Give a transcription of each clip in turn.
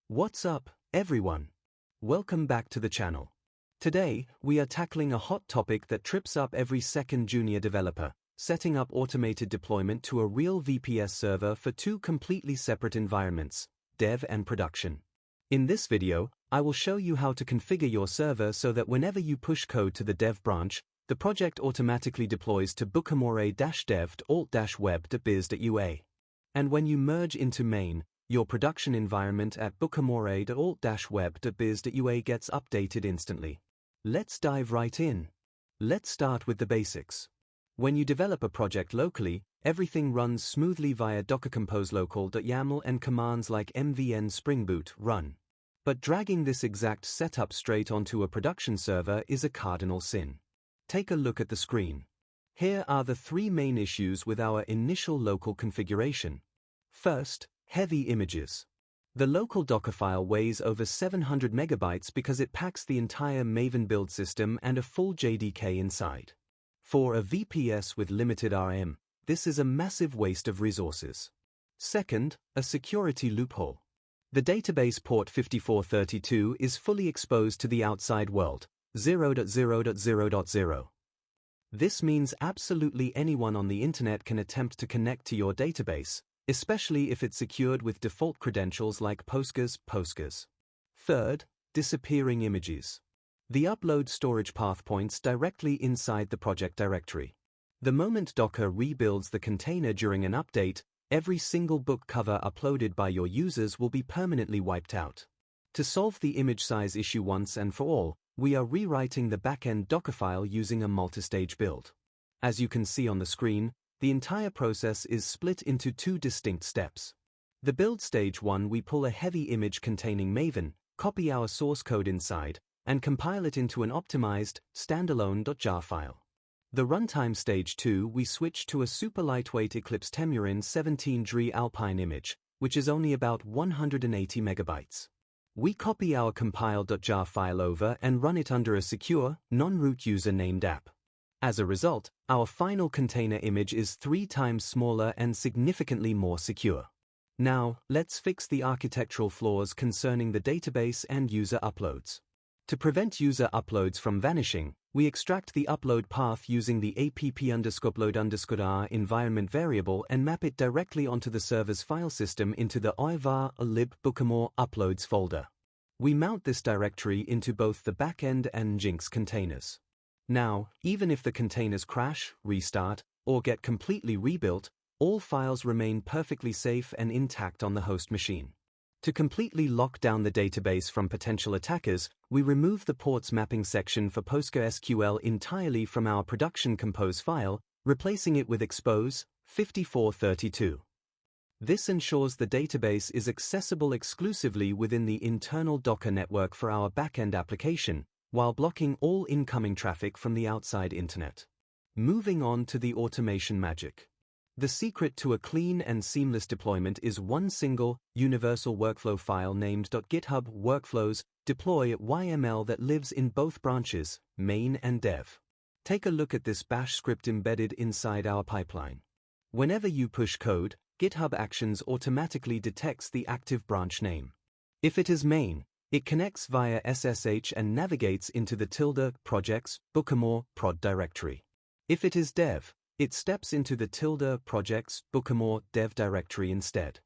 What's up, everyone? Welcome back to the channel. Today, we are tackling a hot topic that trips up every second junior developer: setting up automated deployment to a real VPS server for two completely separate environments, dev and production. In this video, I will show you how to configure your server so that whenever you push code to the dev branch, the project automatically deploys to bookmore-dev.alt-web.biz.ua. And when you merge into main, your production environment at bookmore-alt-web.biz.ua gets updated instantly. Let's dive right in. Let's start with the basics. When you develop a project locally, everything runs smoothly via Docker Compose local.yaml and commands like mvn spring boot run. But dragging this exact setup straight onto a production server is a cardinal sin. Take a look at the screen. Here are the three main issues with our initial local configuration. First, heavy images. The local Docker file weighs over 700 megabytes because it packs the entire Maven build system and a full JDK inside. For a VPS with limited RM, this is a massive waste of resources. Second, a security loophole. The database port 5432 is fully exposed to the outside world, 0.0.0.0. This means absolutely anyone on the internet can attempt to connect to your database, especially if it's secured with default credentials like Postgres. Third, disappearing images. The upload storage path points directly inside the project directory. The moment Docker rebuilds the container during an update, every single book cover uploaded by your users will be permanently wiped out. To solve the image size issue once and for all, we are rewriting the backend Docker file using a multi-stage build. As you can see on the screen, the entire process is split into two distinct steps. The build stage 1, we pull a heavy image containing Maven, copy our source code inside, and compile it into an optimized, standalone .jar file. The runtime stage 2, we switch to a super lightweight Eclipse Temurin 17Dri Alpine image, which is only about 180 megabytes. We copy our compile.jar file over and run it under a secure, non-root user named app. As a result, our final container image is 3 times smaller and significantly more secure. Now, let's fix the architectural flaws concerning the database and user uploads. To prevent user uploads from vanishing, we extract the upload path using the app_upload_r environment variable and map it directly onto the server's file system into the oivar-lib bookmore uploads folder. We mount this directory into both the backend and Nginx containers. Now, even if the containers crash, restart, or get completely rebuilt, all files remain perfectly safe and intact on the host machine. To completely lock down the database from potential attackers, we remove the ports mapping section for PostgreSQL entirely from our production compose file, replacing it with expose 5432. This ensures the database is accessible exclusively within the internal Docker network for our backend application, while blocking all incoming traffic from the outside internet. Moving on to the automation magic. The secret to a clean and seamless deployment is one single, universal workflow file named .github workflows deploy.yml that lives in both branches, main and dev. Take a look at this bash script embedded inside our pipeline. Whenever you push code, GitHub Actions automatically detects the active branch name. If it is main, it connects via SSH and navigates into the ~projects bookmore prod directory. If it is dev, it steps into the ~projects bookmore dev directory instead.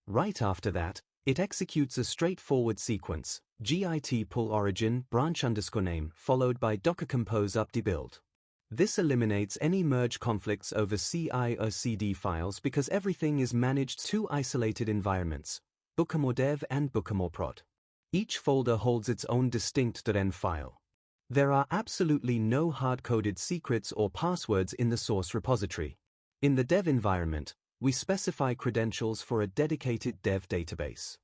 Right after that, it executes a straightforward sequence, git pull origin branch_name followed by Docker Compose updbuild. This eliminates any merge conflicts over CI or CD files because everything is managed two isolated environments, bookmore dev and bookmore prod. Each folder holds its own distinct .env file. There are absolutely no hard-coded secrets or passwords in the source repository. In the dev environment, we specify credentials for a dedicated dev database.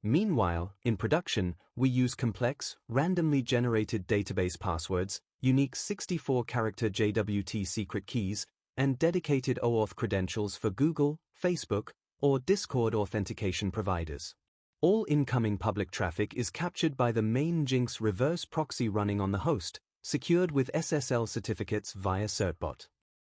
Meanwhile, in production, we use complex, randomly generated database passwords, unique 64-character JWT secret keys, and dedicated OAuth credentials for Google, Facebook, or Discord authentication providers. All incoming public traffic is captured by the main Nginx reverse proxy running on the host, secured with SSL certificates via certbot.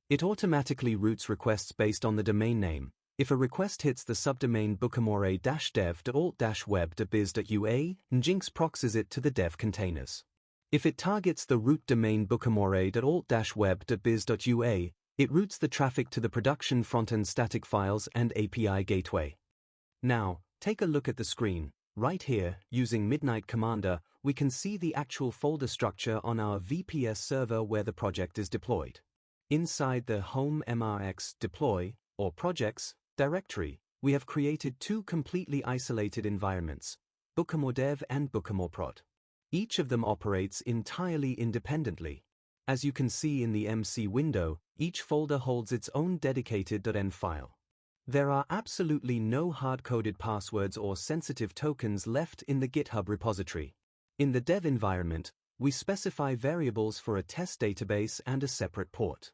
It automatically routes requests based on the domain name. If a request hits the subdomain bookmore-dev.alt-web.biz.ua, Nginx proxies it to the dev containers. If it targets the root domain bookmore-alt-web.biz.ua, it routes the traffic to the production front-end static files and API gateway. Now, take a look at the screen. Right here, using Midnight Commander, we can see the actual folder structure on our VPS server where the project is deployed. Inside the home MRX deploy, or projects, directory, we have created two completely isolated environments, bookmore-dev and bookmore-prod. Each of them operates entirely independently. As you can see in the MC window, each folder holds its own dedicated .env file. There are absolutely no hard-coded passwords or sensitive tokens left in the GitHub repository. In the dev environment, we specify variables for a test database and a separate port.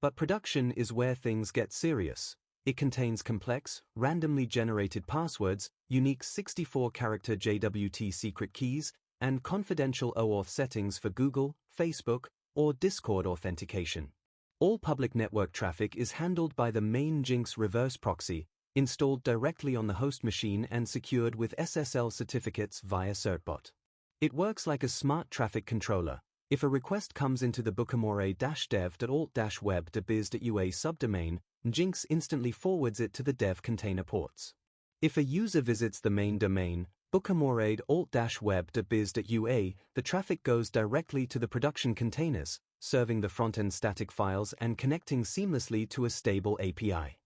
But production is where things get serious. It contains complex, randomly generated passwords, unique 64-character JWT secret keys, and confidential OAuth settings for Google, Facebook, or Discord authentication. All public network traffic is handled by the main Nginx reverse proxy, installed directly on the host machine and secured with SSL certificates via certbot. It works like a smart traffic controller. If a request comes into the bookmore-dev.alt-web.biz.ua subdomain, Nginx instantly forwards it to the dev container ports. If a user visits the main domain, bookmore-alt-web.biz.ua, the traffic goes directly to the production containers, serving the front-end static files and connecting seamlessly to a stable API.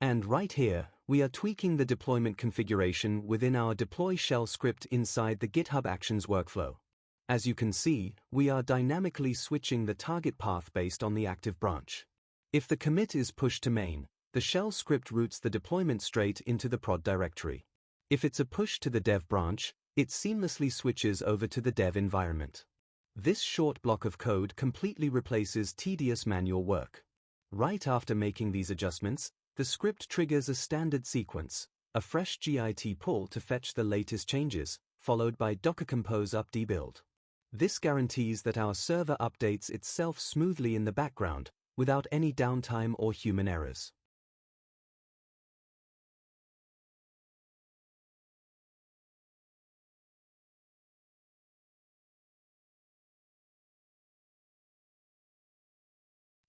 And right here, we are tweaking the deployment configuration within our deploy shell script inside the GitHub Actions workflow. As you can see, we are dynamically switching the target path based on the active branch. If the commit is pushed to main, the shell script routes the deployment straight into the prod directory. If it's a push to the dev branch, it seamlessly switches over to the dev environment. This short block of code completely replaces tedious manual work. Right after making these adjustments, the script triggers a standard sequence, a fresh git pull to fetch the latest changes, followed by Docker Compose upd build. This guarantees that our server updates itself smoothly in the background, without any downtime or human errors.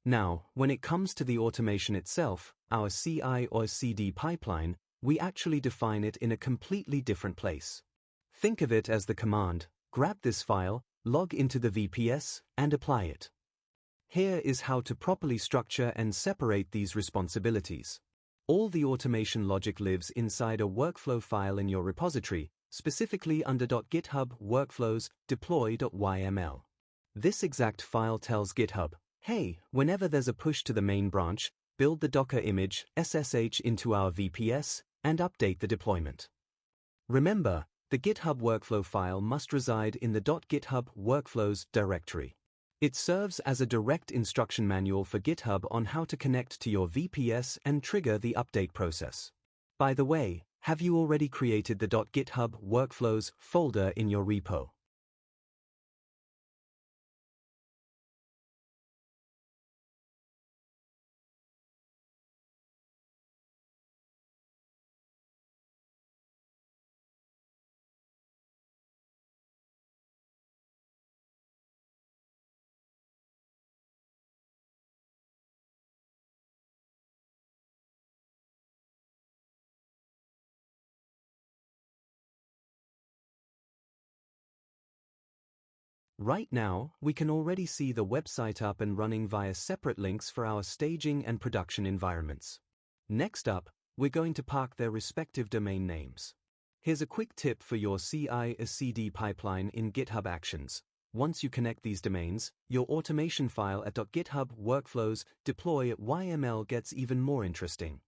Now, when it comes to the automation itself, our CI or CD pipeline, we actually define it in a completely different place. Think of it as the command, grab this file, log into the VPS, and apply it. Here is how to properly structure and separate these responsibilities. All the automation logic lives inside a workflow file in your repository, specifically under .github workflows deploy.yml. This exact file tells GitHub, hey, whenever there's a push to the main branch, build the Docker image SSH into our VPS and update the deployment. Remember, the GitHub workflow file must reside in the .github workflows directory. It serves as a direct instruction manual for GitHub on how to connect to your VPS and trigger the update process. By the way, have you already created the .github workflows folder in your repo? Right now, we can already see the website up and running via separate links for our staging and production environments. Next up, we're going to park their respective domain names. Here's a quick tip for your CI/CD pipeline in GitHub Actions. Once you connect these domains, your automation file at .github workflows deploy.yml gets even more interesting.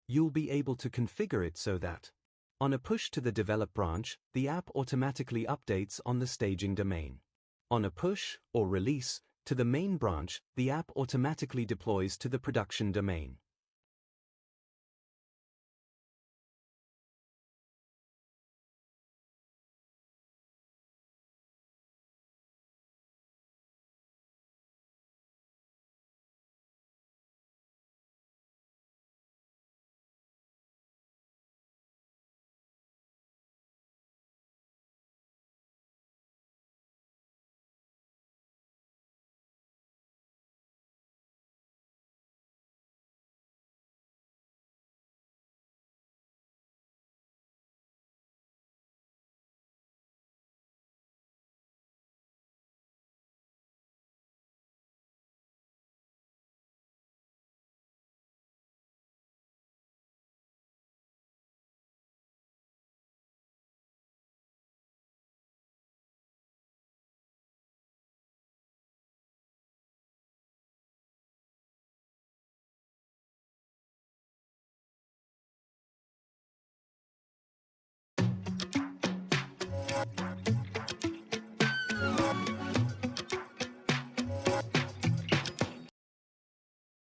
You'll be able to configure it so that, on a push to the develop branch, the app automatically updates on the staging domain. On a push, or release, to the main branch, the app automatically deploys to the production domain.